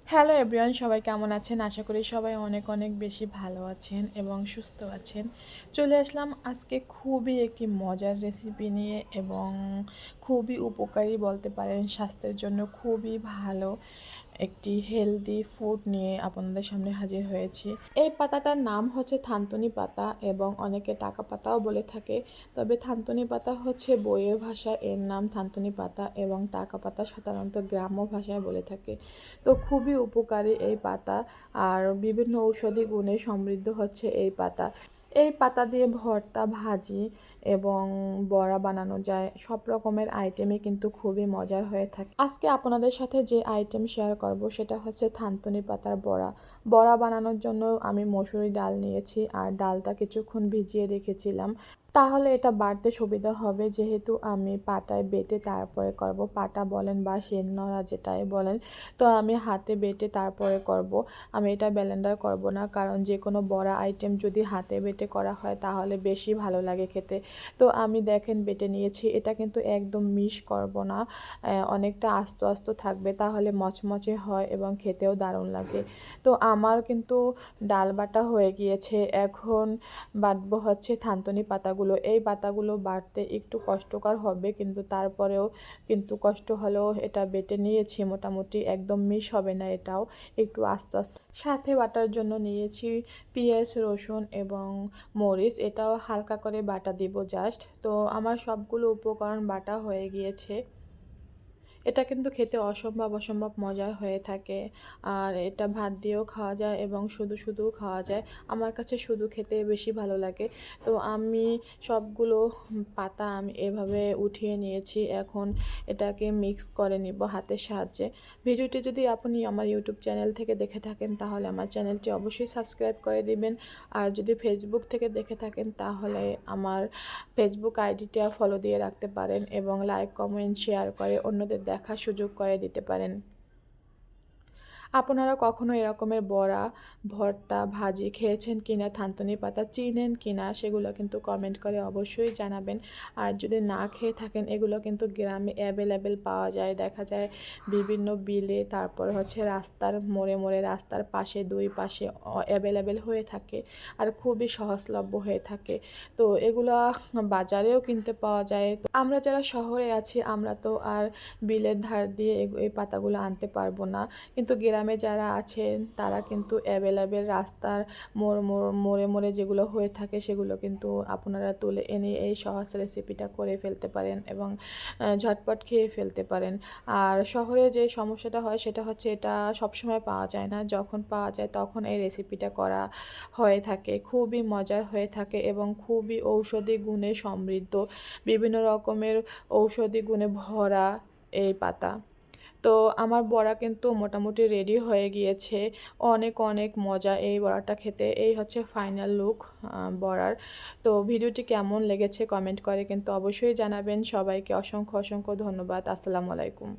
Hello everyone, সবাই কেমন আছেন? আশা করি সবাই অনেক অনেক বেশি ভালো আছেন এবং সুস্থ আছেন। চলে আসলাম আজকে খুবই একটি মজার রেসিপি নিয়ে এবং খুবই উপকারী বলতে পারেন, স্বাস্থ্যের জন্য খুবই ভালো একটি হেলদি ফুড নিয়ে আপনাদের সামনে হাজির হয়েছি। এই পাতাটার নাম হচ্ছে থানতুনি পাতা এবং অনেকে টাকা পাতাও বলে থাকে। তবে থানতুনি পাতা হচ্ছে বইয়ের ভাষায় এর নাম থানতুনি পাতা এবং টাকা পাতা সাধারণত গ্রাম্য ভাষায় বলে থাকে। তো খুবই উপকারী এই পাতা, আর বিভিন্ন ঔষধি গুণে সমৃদ্ধ হচ্ছে এই পাতা। এই পাতা দিয়ে ভর্তা, ভাজি এবং বড়া বানানো যায়। সব রকমের আইটেমই কিন্তু খুবই মজার হয়ে থাকে। আজকে আপনাদের সাথে যে আইটেম শেয়ার করব সেটা হচ্ছে থানতুনি পাতার বড়া। বড়া বানানোর জন্য আমি মসুরি ডাল নিয়েছি আর ডালটা কিছুক্ষণ ভিজিয়ে রেখেছিলাম। তাহলে এটা বাটতে সুবিধা হবে, যেহেতু আমি পাটায় বেটে তারপরে করব। পাটা বলেন বা শিলনোড়া যেটাই বলেন, তো আমি হাতে বেটে তারপরে করব। আমি এটা ব্লেন্ডার করব না, কারণ যে কোনো বড়া আইটেম যদি হাতে বেটে করা হয় তাহলে বেশি ভালো লাগে খেতে। তো আমি দেখেন বেটে নিয়েছি। এটা কিন্তু একদম মিশ করব না, অনেকটা আস্ত আস্ত থাকবে, তাহলে মচমচে হয় এবং খেতেও দারুণ লাগে। তো আমার কিন্তু ডাল বাটা হয়ে গিয়েছে। এখন বাটবো হচ্ছে থানতুনি পাতাগুলো। এই পাতাগুলো বাটতে একটু কষ্টকর হবে, কিন্তু তারপরেও কিন্তু কষ্ট হলেও এটা বেটে নিয়েছি। মোটামুটি একদম মিশ হবে না, এটাও একটু আস্তে আস্তে। সাথে বাটার জন্য নিয়েছি পেঁয়াজ, রসুন এবং মরিচ। এটাও হালকা করে বাটা দিব জাস্ট। তো আমার সবগুলো উপকরণ বাটা হয়ে গিয়েছে। এটা কিন্তু খেতে অসম্ভব অসম্ভব মজার হয়ে থাকে, আর এটা ভাত দিয়েও খাওয়া যায় এবং শুধু শুধুও খাওয়া যায়। আমার কাছে শুধু খেতে বেশি ভালো লাগে। তো আমি সবগুলো পাতা আমি এভাবে উঠিয়ে নিয়েছি। এখন এটাকে মিক্স করে নিব হাতের সাহায্যে। ভিডিওটি যদি আপনি আমার ইউটিউব চ্যানেল থেকে দেখে থাকেন তাহলে আমার চ্যানেলটি অবশ্যই সাবস্ক্রাইব করে দিবেন। আর যদি ফেসবুক থেকে দেখে থাকেন তাহলে আমার ফেসবুক আইডিটা ফলো দিয়ে রাখতে পারেন এবং লাইক, কমেন্ট, শেয়ার করে অন্যদের দেখার সুযোগ করে দিতে পারেন। আপনারা কখনো এরকমের বড়া, ভর্তা, ভাজি খেয়েছেন কিনা, থানতুনি পাতা চিনেন কিনা সেগুলো কিন্তু কমেন্ট করে অবশ্যই জানাবেন। আর যদি না খেয়ে থাকেন, এগুলো কিন্তু গ্রামে অ্যাভেলেবেল পাওয়া যায়। দেখা যায় বিভিন্ন বিলে, তারপর হচ্ছে রাস্তার মোড়ে মোড়ে, রাস্তার পাশে, দুই পাশে অ্যাভেলেবেল হয়ে থাকে আর খুবই সহজলভ্য হয়ে থাকে। তো এগুলো বাজারেও কিনতে পাওয়া যায়। তো আমরা যারা শহরে আছি আমরা তো আর বিলের ধার দিয়ে এই পাতাগুলো আনতে পারবো না, কিন্তু গ্রামে যারা আছেন তারা কিন্তু অ্যাভেলেবেল রাস্তার মোড়ে মোড়ে যেগুলো হয়ে থাকে সেগুলো কিন্তু আপনারা তুলে এনে এই সহজ রেসিপিটা করে ফেলতে পারেন এবং ঝটপট খেয়ে ফেলতে পারেন। আর শহরে যে সমস্যাটা হয় সেটা হচ্ছে এটা সবসময় পাওয়া যায় না, যখন পাওয়া যায় তখন এই রেসিপিটা করা হয়ে থাকে। খুবই মজার হয়ে থাকে এবং খুবই ঔষধি গুণে সমৃদ্ধ, বিভিন্ন রকমের ঔষধি গুণে ভরা এই পাতা। তো আমার বড়া কিন্তু মোটামুটি রেডি হয়ে গিয়েছে। অনেক অনেক মজা এই বড়াটা খেতে। এই হচ্ছে ফাইনাল লুক বড়ার। তো ভিডিওটি কেমন লেগেছে কমেন্ট করে কিন্তু অবশ্যই জানাবেন। সবাইকে অসংখ্য অসংখ্য ধন্যবাদ। আসসালামু আলাইকুম।